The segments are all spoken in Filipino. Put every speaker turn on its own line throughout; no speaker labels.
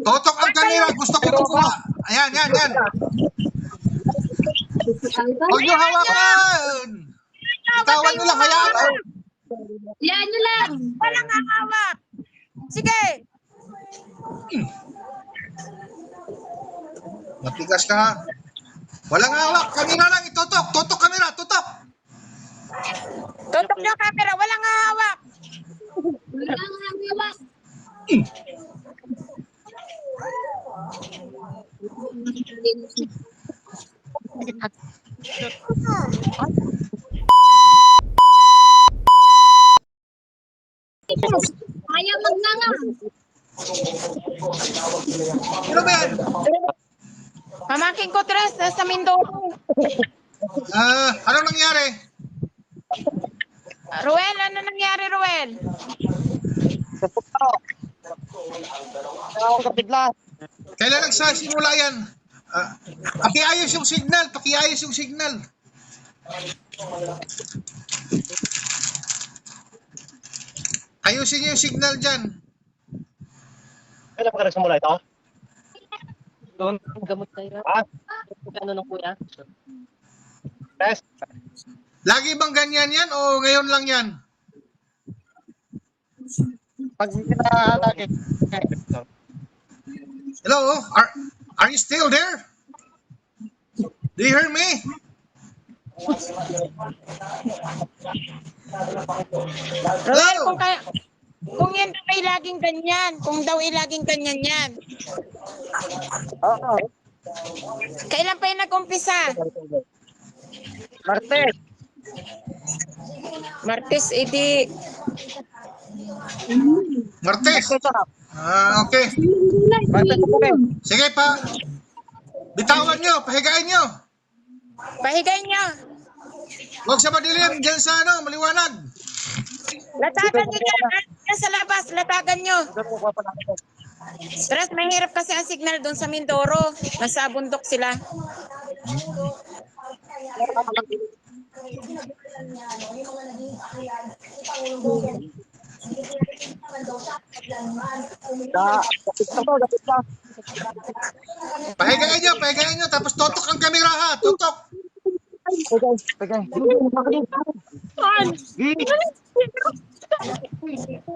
Totok ang camera. Gusto ko kukuha. Ayan, yan, yan. Huwag niyo hawakan. Bitawan nyo lang. Hayaan mo.
Yan nyo lang.
Walang hawak. Sige.
Matigas ka ha. Walang hawak. Camera lang. Itutok. Tutok camera. Tutok.
Tutok yung camera. Walang hawak.
Walang hawak. Ayaw magnanga.
Ano ba yan?
Pamangkin ko, Tres, sa Mindoro.
Ano nangyari?
Ruel, ano nangyari, Ruel?
Kailan nagsasimula yan? Pakiayos yung signal. Pakiayos yung signal. Ayusin niyo yung signal dyan.
Kailan pa ka nagsimula ito?
Doon, gamot tayo. Ano ng kuya?
Test.
Lagi bang ganyan yan o ngayon lang yan?
Pag kinalagay.
Hello? Are you still there? Do you hear me?
Ruel, kung yan daw ay laging ganyan, kung daw ay laging ganyan yan.
Oo.
Kailan pa yung nag-umpisa?
Martes.
Martes, edi...
Martes. Okay.
Martes po kami.
Sige pa. Bitawan nyo. Pahigain nyo.
Pahigay niyo.
Huwag sa madilim. Diyan sa maliwanag.
Latagan niyo dyan sa labas. Latagan niyo. Tres, mahirap kasi ang signal doon sa Mindoro. Nasa bundok sila.
Pahigain nyo. Tapos tutok ang kamera ha. Tutok.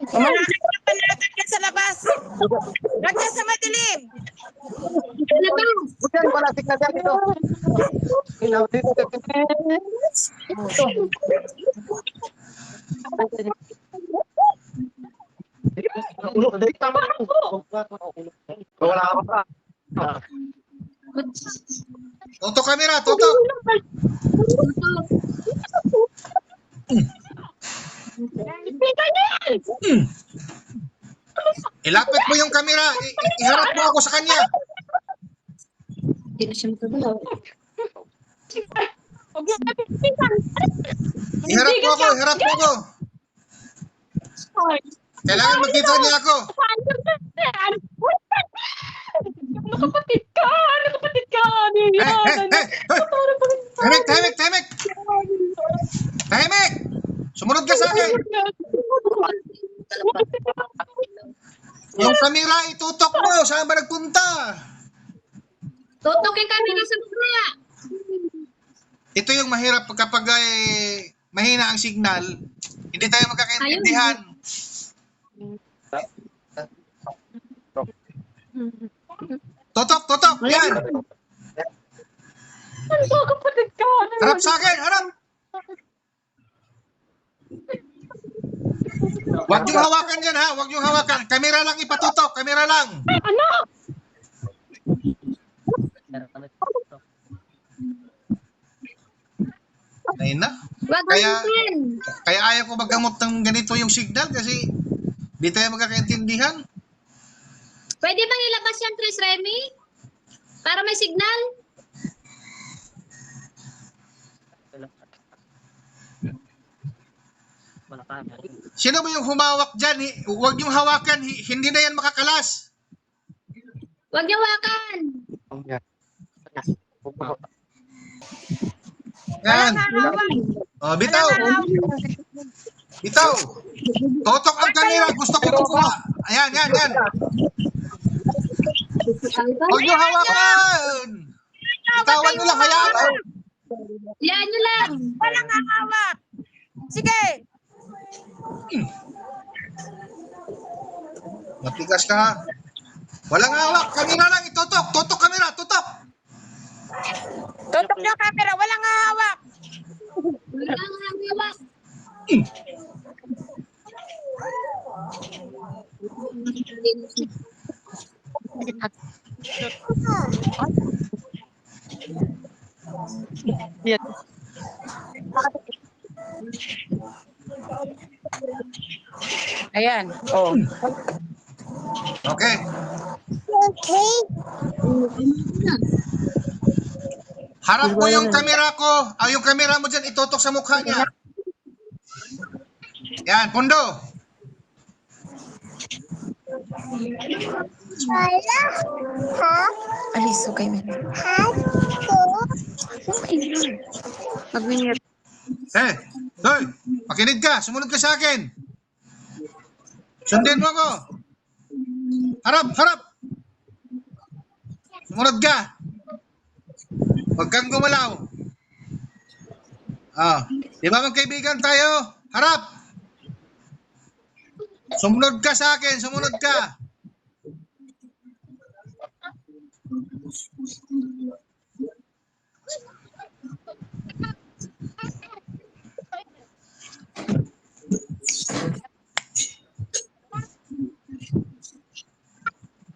Umanakit ka pa natin dyan sa labas. Huwag dyan sa madilim.
Bukan pala signal dyan dito. Wala ako pa.
Tutok kamera. Tutok. Ilapit mo yung kamera. Iharap mo ako sa kanya.
Hindi na siya matagaw.
Iharap mo ako. Iharap mo ako. Kailangan makita niya ako.
Kapatid ka! Kapatid ka!
Tahimik! Tahimik! Sumunod ka sa akin. Yung kamera itutok mo. Saan ba nagpunta?
Tutukin kami na sa mga.
Ito yung mahirap kapag mahina ang signal. Hindi tayo magkakaintindihan. Tutok! Yan!
Kapatid ka!
Harap sa akin! Harap! Huwag niyong hawakan dyan ha! Huwag niyong hawakan! Kamera lang ipatutok! Kamera lang! Ayun na.
Wag
Kaya ayaw ko maggamot ng ganito yung signal kasi di tayo magkakaintindihan.
Pwede bang ilabas yan, Tres Remy? Para may signal?
Sino ba yung humawak dyan? Huwag niyong hawakan. Hindi na yan makakalas.
Wag niyo hawakan.
Yan. Oh, bitaw. Bitaw. Totok ang kamera. Gusto ko kukuha. Ayan. Huwag niyo hawakan! Bitawan nyo lang, hayaan mo.
Yan nyo lang.
Walang hawak. Sige.
Matigas ka. Walang hawak. Kamera lang, itutok. Tutok kamera, tutok.
Tutok yung camera. Walang hawak.
Walang hawak.
Yan.
Ayan. Oh.
Okay. Harap mo yung kamera ko. Yung kamera mo dyan, itutok sa mukha niya. Yan, pundo.
Alis, okay mo. Mag-minute.
Hoy, pakinig ka. Sumunod ka sa akin. Sundin mo ako. Harap, harap. Sumunod ka. Huwag kang gumalaw. Di ba magkaibigan tayo? Harap. Sumunod ka sa akin. Sumunod ka.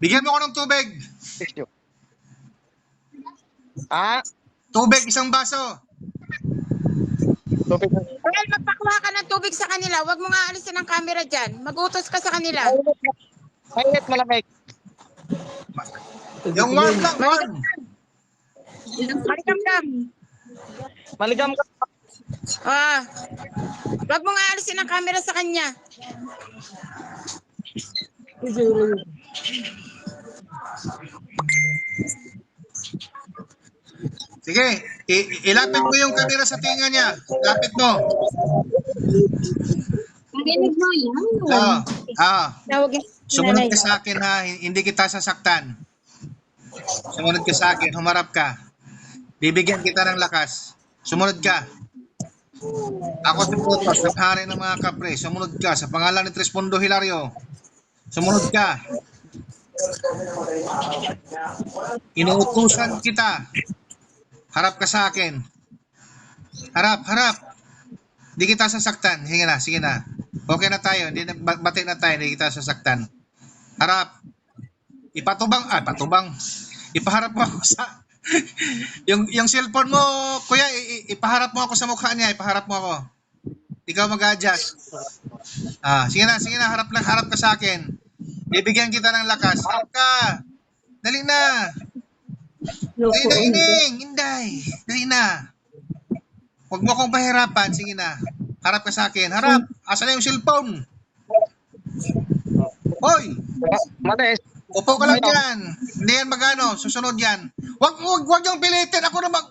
Bigyan mo ako ng tubig. Tubig, isang baso.
Tubig.
Well, magpakuha ka ng tubig sa kanila. Huwag mo nga alisin ang camera dyan. Mag-utos ka sa kanila.
Mainit, malamig.
Yung warm lang, warm.
Maligam-gam.
Maligam ka.
Huwag mo nga alisin ang camera sa kanya.
Sige, ilapit mo yung camera sa tinga niya. Lapit mo.
Parinig mo yan.
Sumunod ka sa akin ha, hindi kita sasaktan. Sumunod ka sa akin, humarap ka. Bibigyan kita ng lakas. Sumunod ka. Ako si Putos, ang hari ng mga kapre. Sumunod ka sa pangalan ni Trispondo Hilario. Sumunod ka. Inuutusan kita. Harap ka sa akin. Harap, harap. Hindi kita sasaktan. Sige na, sige na. Okay na tayo. Hindi na, bati na tayo. Hindi kita sasaktan. Harap. Patubang. Ipaharap mo ako sa... yung cellphone mo, kuya, ipaharap mo ako sa mukha niya. Ipaharap mo ako. Ikaw mag-adjust. Sige na. Harap ka sa akin. Bibigyan kita ng lakas. Harap ka. Dali na. Dali na, Ining. Inday. Dali na. Huwag mo akong pahirapan. Sige na. Harap ka sa akin. Harap. Asa na yung cellphone? Hoy.
Matiis.
Upo ka lang dyan. Hindi yan magano. Susunod yan. Huwag yung pilitin. Ako na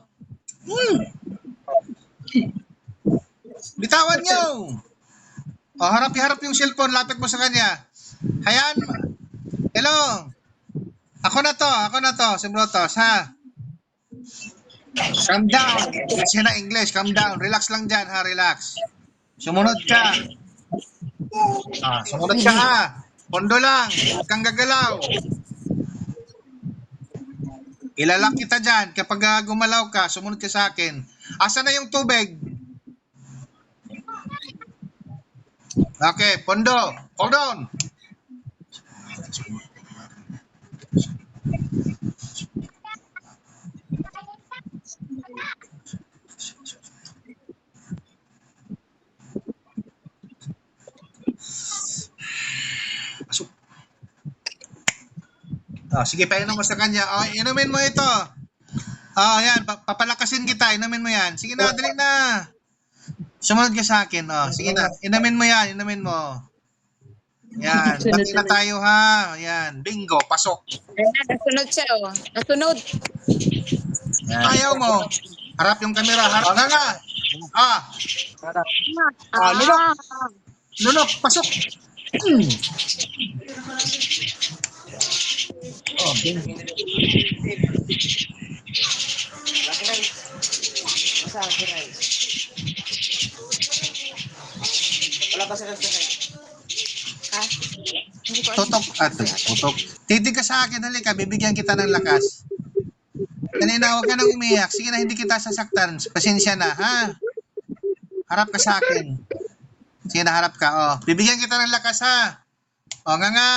Bitawan nyo. Harap yung cellphone. Lapit mo sa kanya. Hayaan mo. Hello. Ako na to. Si Brotos, ha? Calm down. Kasi na English. Calm down. Relax lang dyan, ha? Relax. Sumunod ka. Sumunod ka, ha? Pondo lang. Huwag kang gagalaw. Ilalak kita dyan. Kapag gumalaw ka, sumunod ka sa akin. Asa na yung tubig? Okay, Pondo. Hold on. Sige, painom mo sa kanya. Inumin mo ito. Yan. Papalakasin kita. Inumin mo yan. Sige na, dali na. Sumunod ka sa akin. Sige na. Inumin mo yan. Inumin mo. Yan. Bati na tayo, ha. Yan. Bingo. Pasok.
Nasunod siya, Nasunod.
Yan. Ayaw mo. Harap yung camera. Harap na. Lunok. Pasok. Tutok. Tutok. Titig ka sa akin, halika. Bibigyan kita ng lakas. Dali na, huwag ka nang umiyak. Sige na, hindi kita sasaktan. Pasensya na, ha? Harap ka sa akin. Sige na, harap ka. Oh, bibigyan kita ng lakas, ha? O, nga nga.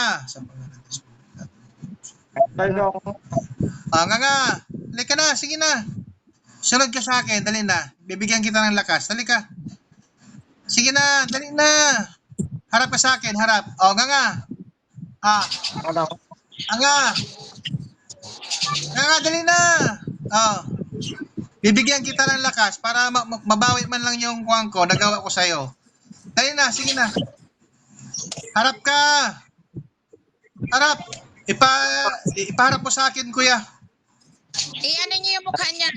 O, nga nga. Halika na, sige na. Sunod ka sa akin, dali na. Bibigyan kita ng lakas. Dali ka. Sige na, dali na. Harap ka sa akin, harap. O, nga nga. Ah,
Ano?
nga. Nga, dali na. Oh. Bibigyan kita ng lakas para mabawi man lang yung kuwang ko, nagawa ko sa'yo. Dali na, sige na. Harap ka. Harap. Ipaharap mo sa akin, kuya.
Ano niyo yung mukha niya?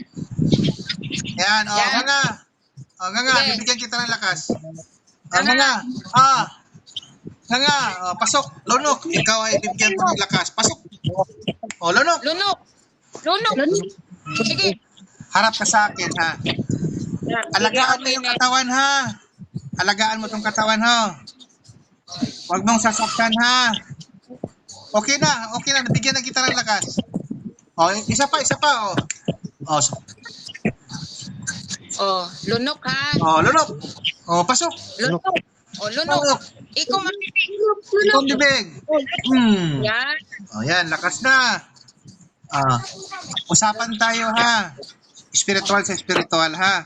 Yan, oh,
Yan.
nga. Oh, nga,
Yes.
bibigyan kita ng lakas. Oh, nga. Ah. Nga, oh, pasok. Lunok. Ikaw ay bibigyan mo ng lakas. Pasok. Oh, lunok.
Lunok. Sige.
Harap ka sa akin, ha. Alagaan mo yung katawan, ha. Alagaan mo tong katawan, ha. Huwag mong sasaktan, ha. Okay na. Nabigyan na kita ng lakas. Oh, isa pa, oh. Oh,
Lunok ha.
oh, lunok. Oh, pasok.
Lunok. Lunok.
Lunok.
Ikaw mabibig.
Ikaw bibig.
Yan.
Oh, yan, lakas na. Ah, usapan tayo, ha. Spiritual sa spiritual, ha.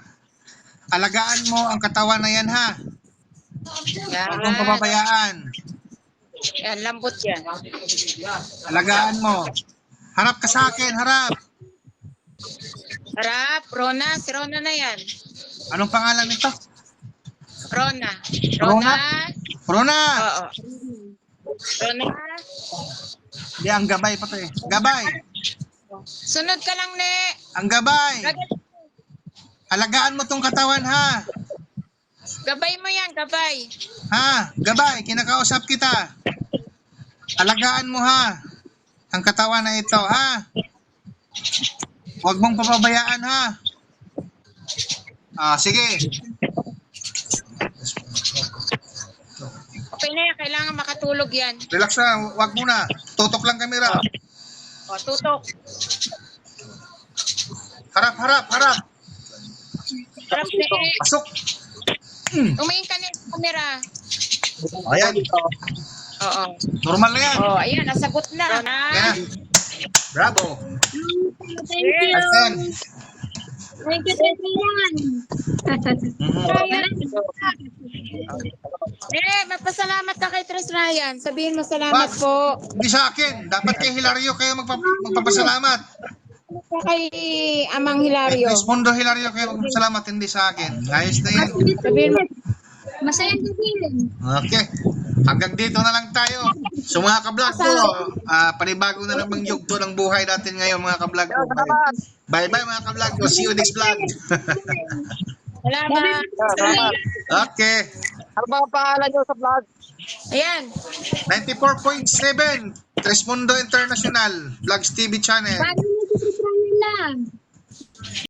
Alagaan mo ang katawan na yan, ha. Huwag mong
Yan.
pababayaan.
Yan, lambot yan.
Alagaan mo. Harap ka sa akin, harap.
Harap, Rona. Si Rona na yan.
Anong pangalan nito?
Rona.
Rona? Corona.
Oo. Rona.
Di, ang gabay pa to eh. Gabay.
Sunod ka lang, ne.
Ang gabay. Alagaan mo tong katawan, ha.
Gabay mo yan, gabay.
Ha, gabay. Kinakausap kita. Alagaan mo, ha. Ang katawan na ito, ha. Huwag mong papabayaan, ha. Ah, sige.
Okay na yan, kailangan makatulog yan.
Relax na. Huwag muna. Tutok lang kamera.
O, tutok.
Harap.
Harap, ne.
Pasok.
Tumingin ka na sa camera.
Ayan.
Oo.
Normal na yan.
Ayan, nasagot na. Rona.
Yan. Bravo.
Thank you.
Ayan.
Thank you, Ryan.
Magpasalamat ka kay Tres Ryan. Sabihin mo salamat
What?
po.
Hindi sa akin. Dapat kay Hilario kayo magpapasalamat.
Kay Amang Hilario.
Respondo Hilario kayo magpapasalamat, hindi sa akin. Ayos na yan.
Sabihin mo.
Masayang gabi.
Okay. Hanggang dito na lang tayo. So mga ka-vlog ko, panibago na namang yugto ng buhay natin ngayon mga ka-vlog ko. Bye-bye mga ka-vlog ko. See you next vlog.
Salamat.
Salamat.
Okay.
Ano ba ang pangalan nyo sa vlog?
Ayan.
94.7 Tresmundo International Vlogs TV channel.
Paano nyo lang?